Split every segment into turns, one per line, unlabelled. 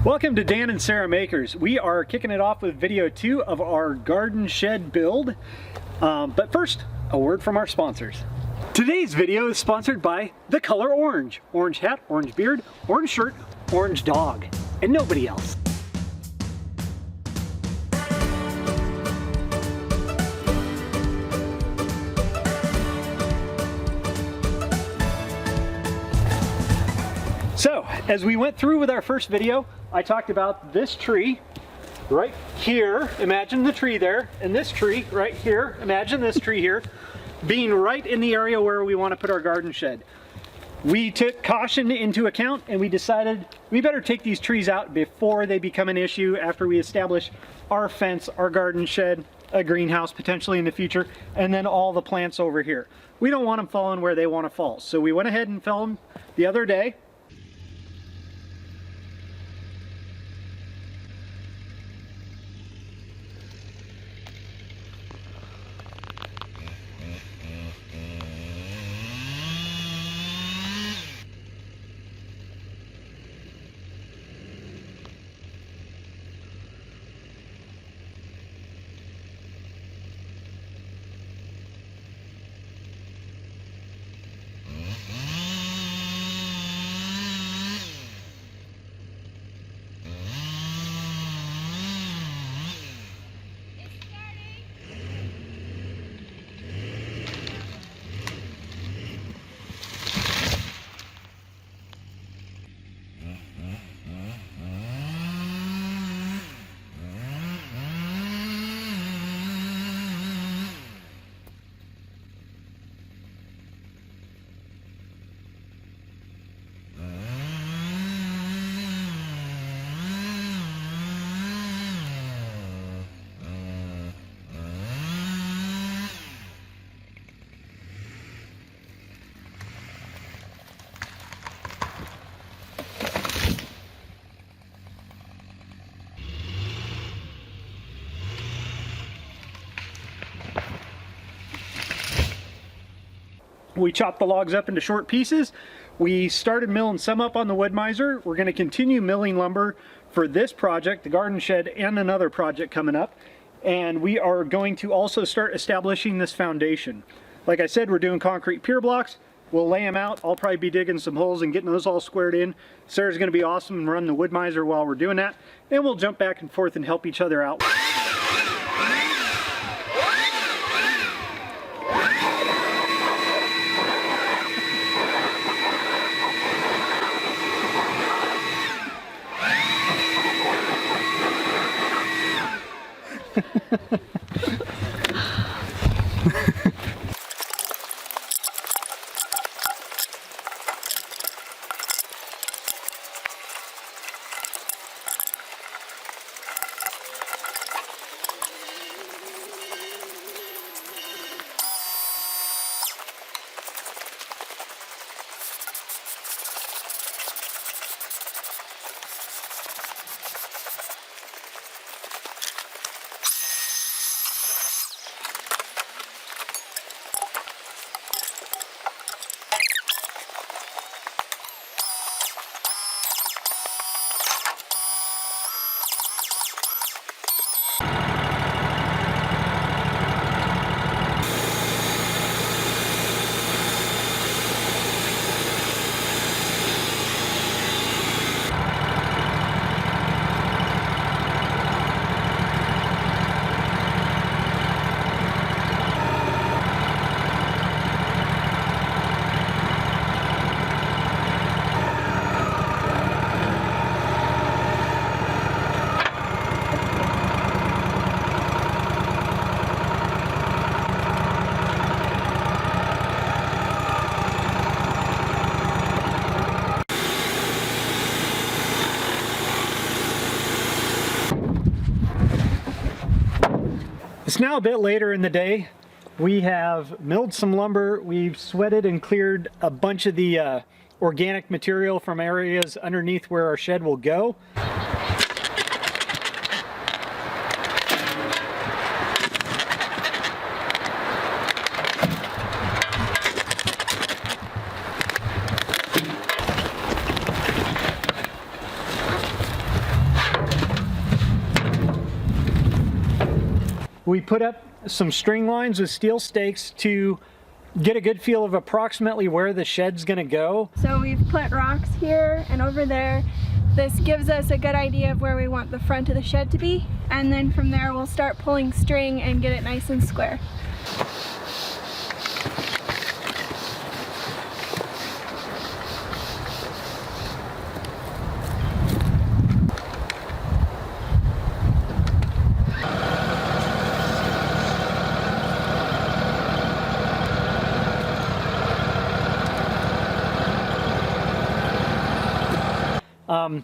Welcome to Dan and Sarah Makers. We are kicking it off with video 2 of our garden shed build. But first, a word from our sponsors. Today's video is sponsored by the color orange. Orange hat, orange beard, orange shirt, orange dog, and nobody else. So, as we went through with our first video, I talked about this tree right here. Imagine the tree there, and this tree right here. Imagine this tree here being right in the area where we want to put our garden shed. We took caution into account and we decided we better take these trees out before they become an issue after we establish our fence, our garden shed, a greenhouse potentially in the future, and then all the plants over here. We don't want them falling where they want to fall. So we went ahead and felled them the other day. We chopped the logs up into short pieces. We started milling some up on the wood miser. We're going to continue milling lumber for this project, the garden shed, and another project coming up. And we are going to also start establishing this foundation. Like I said, we're doing concrete pier blocks. We'll lay them out. I'll probably be digging some holes and getting those all squared in. Sarah's going to be awesome and run the wood miser while we're doing that. And we'll jump back and forth and help each other out. It's now a bit later in the day. We have milled some lumber. We've sweated and cleared a bunch of the organic material from areas underneath where our shed will go. we put up some string lines with steel stakes to get a good feel of approximately where the shed's gonna go.
So we've put rocks here and over there. This gives us a good idea of where we want the front of the shed to be, and then from there we'll start pulling string and get it nice and square.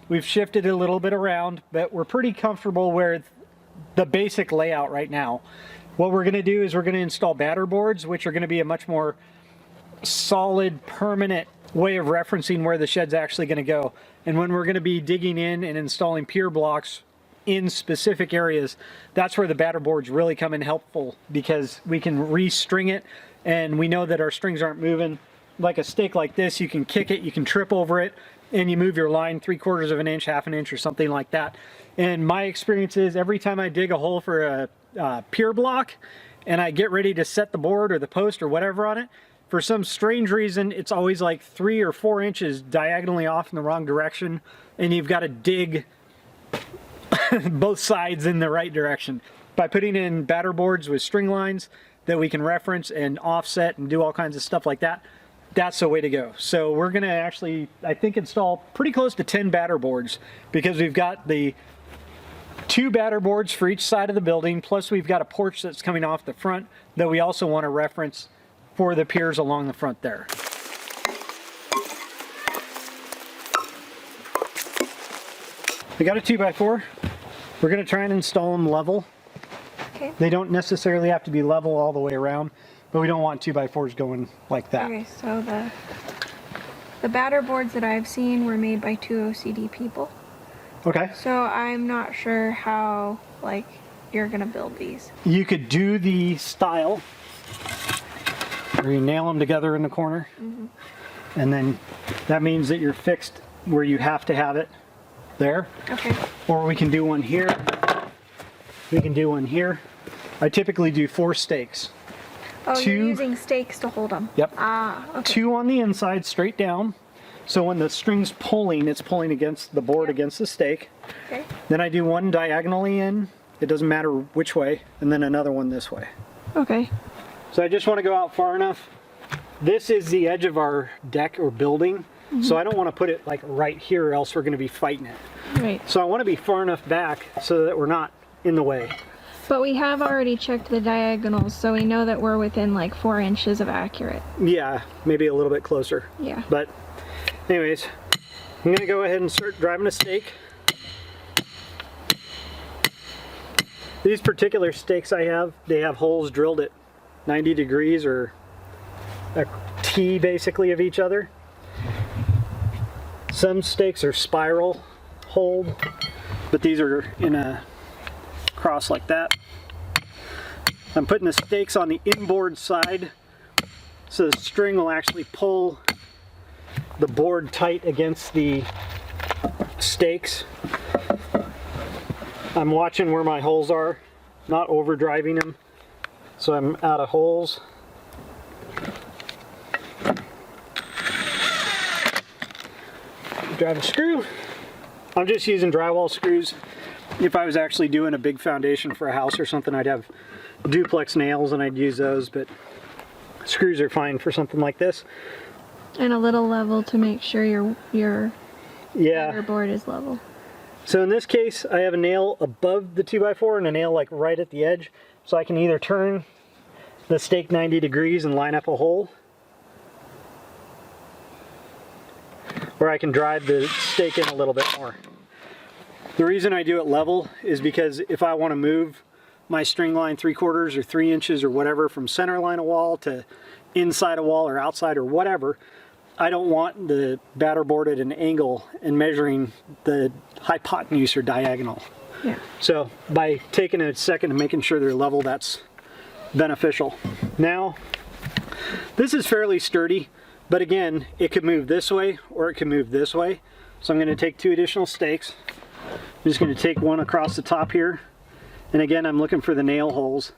We've shifted a little bit around, but we're pretty comfortable with the basic layout right now. What we're going to do is we're going to install batter boards, which are going to be a much more solid, permanent way of referencing where the shed's actually going to go. And when we're going to be digging in and installing pier blocks in specific areas, that's where the batter boards really come in helpful, because we can restring it, and we know that our strings aren't moving. Like a stake like this, you can kick it, you can trip over it, and you move your line 3/4 of an inch, half an inch, or something like that. And my experience is every time I dig a hole for a pier block and I get ready to set the board or the post or whatever on it, for some strange reason it's always like 3 or 4 inches diagonally off in the wrong direction, and you've got to dig both sides in the right direction. By putting in batter boards with string lines that we can reference and offset and do all kinds of stuff like that, that's the way to go. So we're going to actually, I think, install pretty close to 10 batter boards, because we've got the 2 batter boards for each side of the building, plus we've got a porch that's coming off the front that we also want to reference for the piers along the front there. We got a 2x4. We're going to try and install them level.
Okay.
They don't necessarily have to be level all the way around, but we don't want 2x4s going like that.
Okay, so the batter boards that I've seen were made by 2 OCD people.
Okay.
So I'm not sure how, like, you're gonna build these.
You could do the style where you nail them together in the corner, and then that means that you're fixed where you have to have it there.
Okay.
Or we can do one here. We can do one here. I typically do 4 stakes.
Oh,
2,
you're using stakes to hold them.
Yep.
Ah, okay.
2 on the inside, straight down. So when the string's pulling, it's pulling against the board, against the stake.
Okay.
Then I do one diagonally in. It doesn't matter which way. And then another one this way.
Okay.
So I just want to go out far enough. This is the edge of our deck or building. So I don't want to put it like right here, or else we're going to be fighting it.
Right.
So I want to be far enough back so that we're not in the way.
But we have already checked the diagonals, so we know that we're within like 4 inches of accurate.
Yeah, maybe a little bit closer.
Yeah.
But anyways, I'm going to go ahead and start driving a stake. These particular stakes I have, they have holes drilled at 90 degrees, or a T basically of each other. Some stakes are spiral holed, but these are in a cross like that. I'm putting the stakes on the inboard side so the string will actually pull the board tight against the stakes. I'm watching where my holes are, not over driving them, so I'm out of holes. Drive a screw. I'm just using drywall screws. If I was actually doing a big foundation for a house or something, I'd have duplex nails and I'd use those, but screws are fine for something like this.
And a little level to make sure your batter board is level.
So in this case, I have a nail above the 2x4 and a nail like right at the edge, so I can either turn the stake 90 degrees and line up a hole, or I can drive the stake in a little bit more. The reason I do it level is because if I want to move my string line 3/4 or 3 inches or whatever from center line of wall to inside a wall or outside or whatever, I don't want the batter board at an angle and measuring the hypotenuse or diagonal.
Yeah.
So by taking a second and making sure they're level, that's beneficial. Now, this is fairly sturdy, but again, it could move this way or it could move this way. So I'm going to take 2 additional stakes. I'm just going to take one across the top here And again, I'm looking for the nail holes.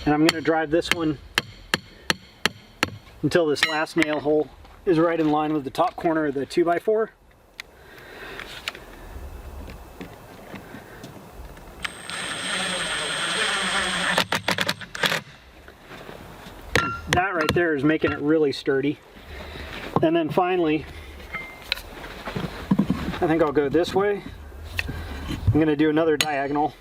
And I'm going to drive this one until this last nail hole is right in line with the top corner of the 2x4. That right there is making it really sturdy. And then finally, I think I'll go this way. I'm going to do another diagonal.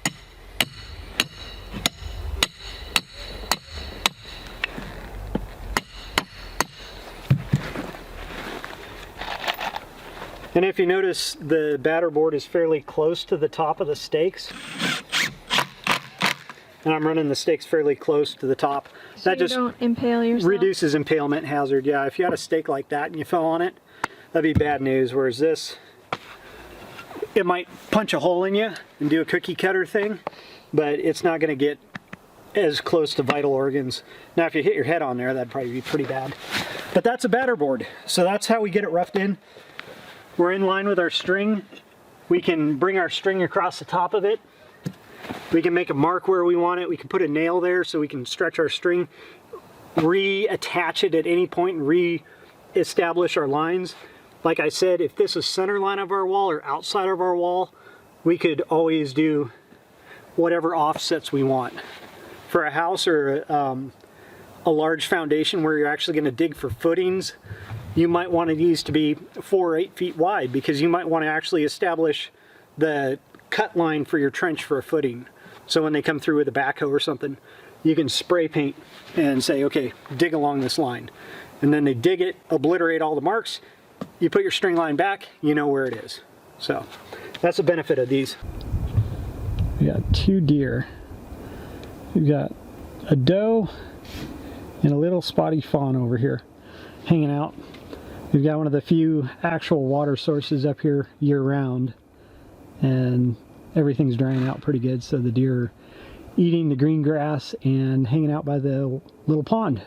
And if you notice, the batter board is fairly close to the top of the stakes. And I'm running the stakes fairly close to the top.
So
that
you
just
don't impale yourself?
Reduces impalement hazard. Yeah, if you had a stake like that and you fell on it, that'd be bad news. Whereas this, it might punch a hole in you and do a cookie cutter thing, but it's not going to get as close to vital organs. Now, if you hit your head on there, that'd probably be pretty bad. But that's a batter board. So that's how we get it roughed in. We're in line with our string. We can bring our string across the top of it. We can make a mark where we want it. We can put a nail there so we can stretch our string, reattach it at any point and re-establish our lines. Like I said, if this is center line of our wall or outside of our wall, we could always do whatever offsets we want. For a house or a large foundation where you're actually going to dig for footings, you might want these to be 4 or 8 feet wide, because you might want to actually establish the cut line for your trench for a footing. So when they come through with a backhoe or something, you can spray paint and say, okay, dig along this line. And then they dig it, obliterate all the marks, you put your string line back, you know where it is. So that's the benefit of these. We got 2 deer. We've got a doe and a little spotty fawn over here hanging out. We've got one of the few actual water sources up here year-round, and everything's drying out pretty good, so the deer are eating the green grass and hanging out by the little pond.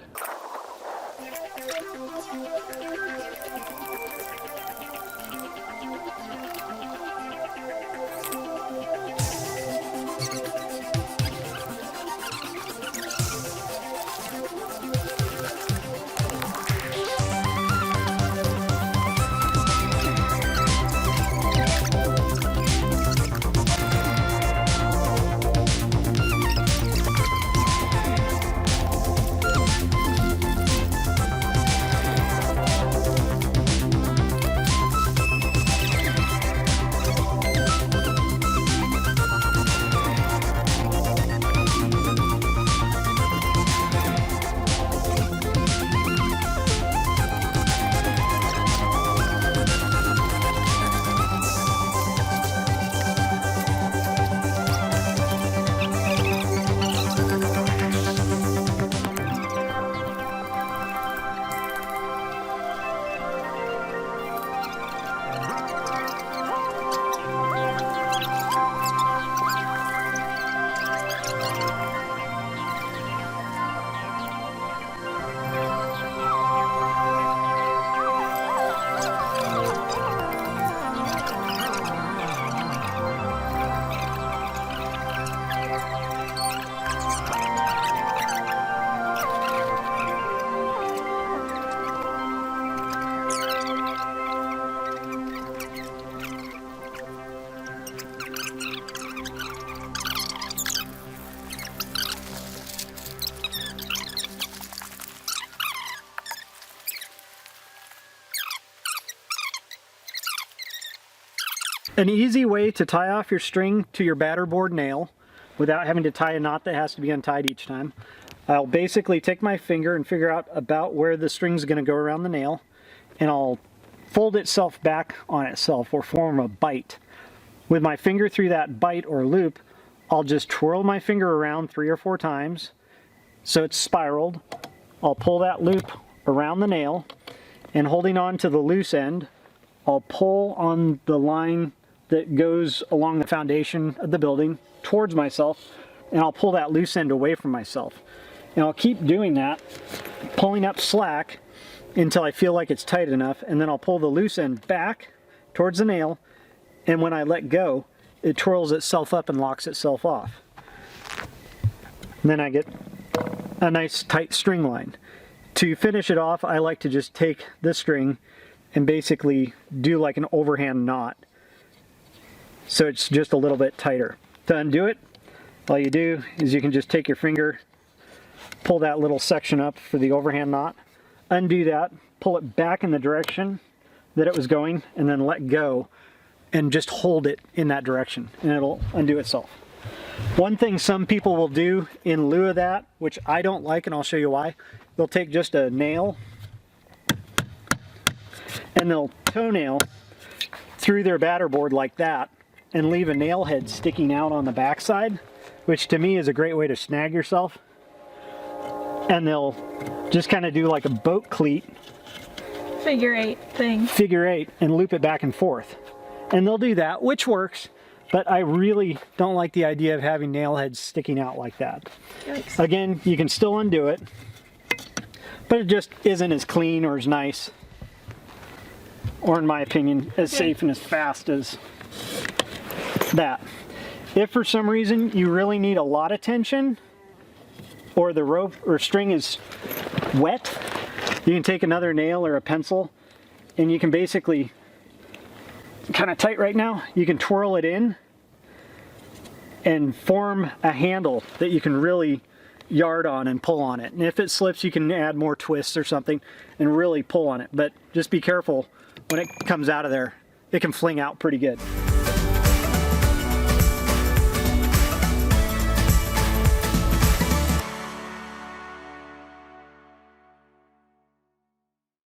An easy way to tie off your string to your batter board nail without having to tie a knot that has to be untied each time. I'll basically take my finger and figure out about where the string's going to go around the nail, and I'll fold itself back on itself or form a bite. With my finger through that bite or loop, I'll just twirl my finger around 3 or 4 times so it's spiraled. I'll pull that loop around the nail, and holding on to the loose end, I'll pull on the line that goes along the foundation of the building towards myself, and I'll pull that loose end away from myself. And I'll keep doing that, pulling up slack until I feel like it's tight enough, and then I'll pull the loose end back towards the nail, and when I let go, it twirls itself up and locks itself off. And then I get a nice tight string line. To finish it off, I like to just take this string and basically do like an overhand knot, so it's just a little bit tighter. To undo it, all you do is you can just take your finger, pull that little section up for the overhand knot, undo that, pull it back in the direction that it was going, and then let go and just hold it in that direction and it'll undo itself. One thing some people will do in lieu of that, which I don't like, and I'll show you why, they'll take just a nail and they'll toenail through their batter board like that and leave a nail head sticking out on the backside, which to me is a great way to snag yourself. And they'll just kind of do like a boat cleat
Figure eight thing.
Figure eight and loop it back and forth. And they'll do that, which works, but I really don't like the idea of having nail heads sticking out like that.
Yikes.
Again, you can still undo it, but it just isn't as clean or as nice, or in my opinion, as safe and as fast as that. If for some reason you really need a lot of tension, or the rope or string is wet, you can take another nail or a pencil and you can basically, kind of tight right now, you can twirl it in and form a handle that you can really yard on and pull on it. And if it slips, you can add more twists or something and really pull on it. But just be careful when it comes out of there. It can fling out pretty good.